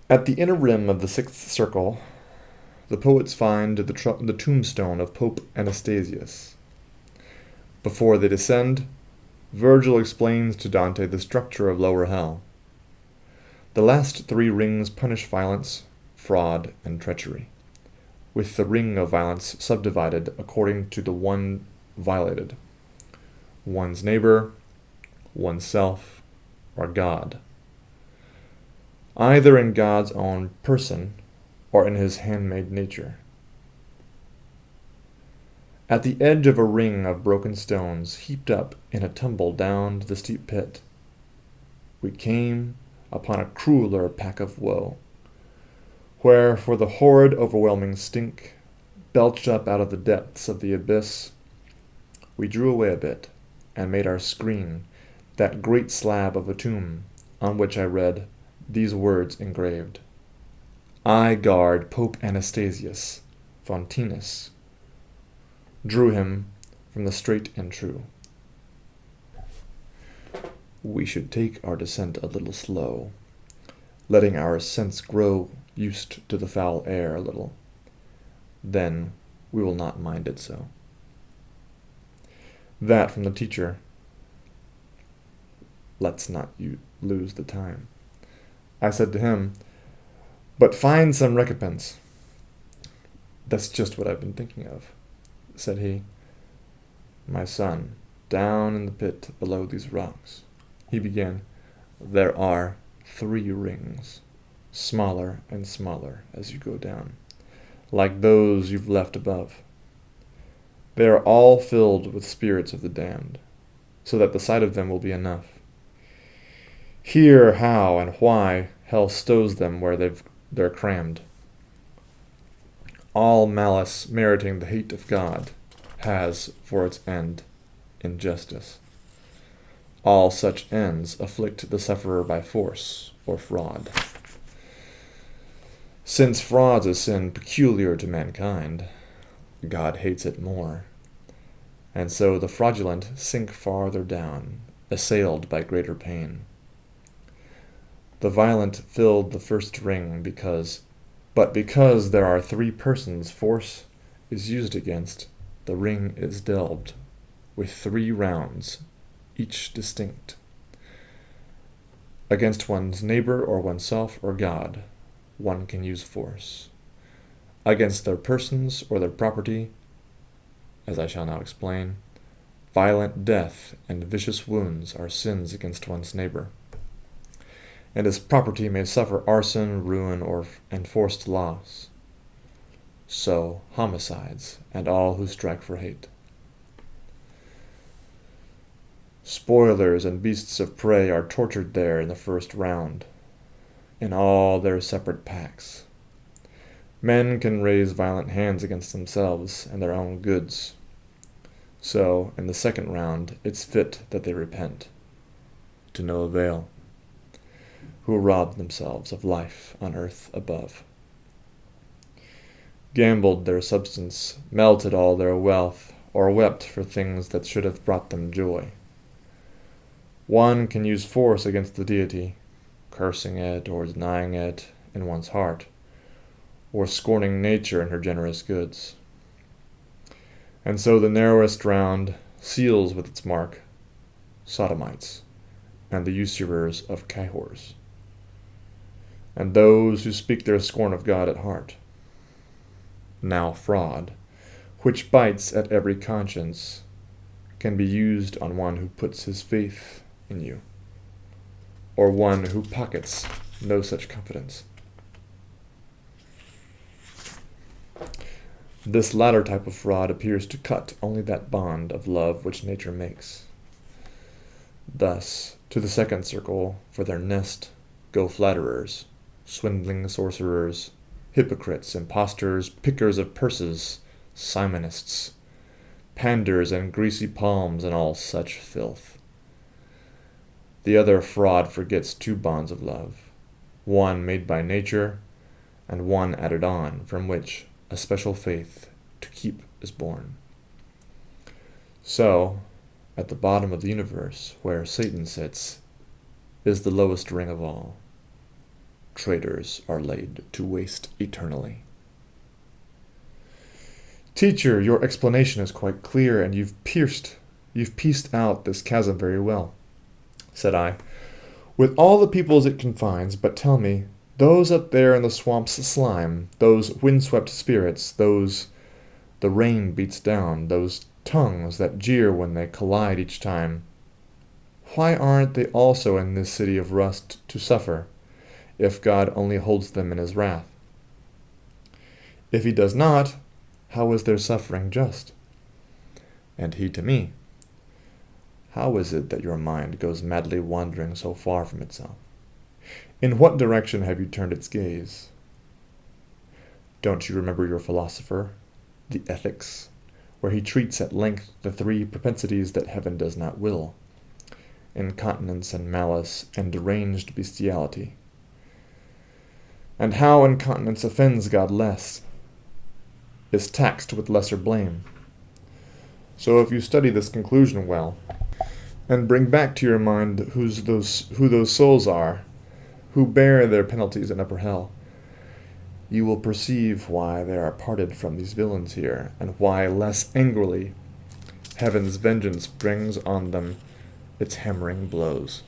At the inner rim of the sixth circle, the poets find the tombstone of Pope Anastasius. Before they descend, Virgil explains to Dante the structure of lower hell. The last three rings punish violence, fraud, and treachery, with the ring of violence subdivided according to the one violated: one's neighbor, oneself, or God, either in God's own person or in his handmade nature. At the edge of a ring of broken stones heaped up in a tumble down to the steep pit, we came upon a crueler pack of woe, where for the horrid overwhelming stink belched up out of the depths of the abyss, we drew away a bit and made our screen that great slab of a tomb on which I read these words engraved: I guard Pope Anastasius, Fontinus, drew him from the straight and true. We should take our descent a little slow, letting our sense grow used to the foul air a little. Then we will not mind it so. That from the teacher. Let's not lose the time. I said to him, but find some recompense. That's just what I've been thinking of, said he. My son, down in the pit below these rocks, he began, there are 3 rings, smaller and smaller as you go down, like those you've left above. They are all filled with spirits of the damned, so that the sight of them will be enough. Hear how and why hell stows them where they're crammed. All malice meriting the hate of God has for its end injustice. All such ends afflict the sufferer by force or fraud. Since fraud's a sin peculiar to mankind, God hates it more, and so the fraudulent sink farther down, assailed by greater pain. The violent filled the first ring because there are 3 persons force is used against, the ring is delved with 3 rounds, each distinct. Against one's neighbor or oneself or God, one can use force. Against their persons or their property, as I shall now explain, violent death and vicious wounds are sins against one's neighbor. And his property may suffer arson, ruin, or enforced loss. So homicides and all who strike for hate. Spoilers and beasts of prey are tortured there in the first round, in all their separate packs. Men can raise violent hands against themselves and their own goods. So, in the second round, it's fit that they repent, to no avail, who robbed themselves of life on earth above. Gambled their substance, melted all their wealth, or wept for things that should have brought them joy. One can use force against the deity, cursing it or denying it in one's heart, or scorning nature and her generous goods. And so the narrowest round seals with its mark sodomites and the usurers of Cahors, and those who speak their scorn of God at heart. Now fraud, which bites at every conscience, can be used on one who puts his faith in you, or one who pockets no such confidence. This latter type of fraud appears to cut only that bond of love which nature makes. Thus, to the second circle, for their nest, go flatterers, swindling sorcerers, hypocrites, impostors, pickers of purses, simonists, panders and greasy palms, and all such filth. The other fraud forgets 2 bonds of love, one made by nature, and one added on, from which a special faith to keep is born. So, at the bottom of the universe, where Satan sits, is the lowest ring of all, traitors are laid to waste eternally. Teacher, your explanation is quite clear, and you've pieced out this chasm very well, said I, with all the peoples it confines. But tell me, those up there in the swamp's slime, those windswept spirits, those the rain beats down, those tongues that jeer when they collide each time, why aren't they also in this city of rust to suffer, if God only holds them in his wrath? If he does not, how is their suffering just? And he to me, how is it that your mind goes madly wandering so far from itself? In what direction have you turned its gaze? Don't you remember your philosopher, the Ethics, where he treats at length the three propensities that heaven does not will, incontinence and malice and deranged bestiality, and how incontinence offends God less, is taxed with lesser blame. So if you study this conclusion well, and bring back to your mind who those souls are, who bear their penalties in upper hell, you will perceive why they are parted from these villains here, and why less angrily heaven's vengeance brings on them its hammering blows.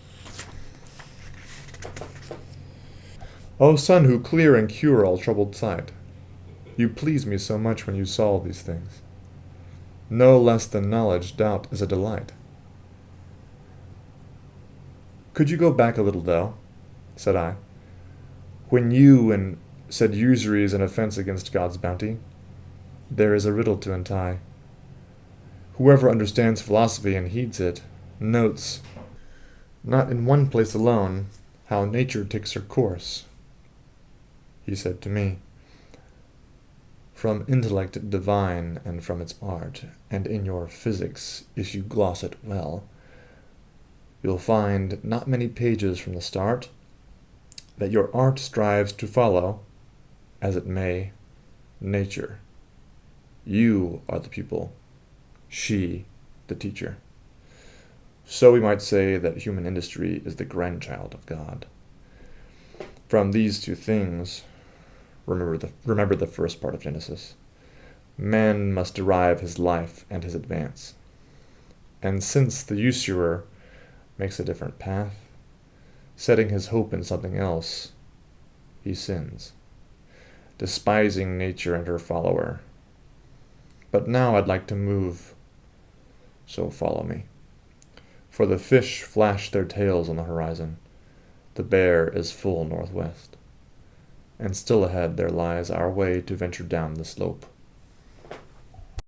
O Sun, who clear and cure all troubled sight, you please me so much when you solve these things. No less than knowledge, doubt is a delight. Could you go back a little, though, said I, when you said usury is an offense against God's bounty? There is a riddle to untie. Whoever understands philosophy and heeds it, notes, not in one place alone, how nature takes her course. He said to me, from intellect divine and from its art, and in your physics, if you gloss it well, you'll find, not many pages from the start, that your art strives to follow, as it may, nature. You are the pupil, she the teacher. So we might say that human industry is the grandchild of God. From these two things, remember the first part of Genesis, man must derive his life and his advance. And since the usurer makes a different path, setting his hope in something else, he sins, despising nature and her follower. But now I'd like to move, so follow me. For the fish flash their tails on the horizon, the bear is full northwest, and still ahead there lies our way to venture down the slope.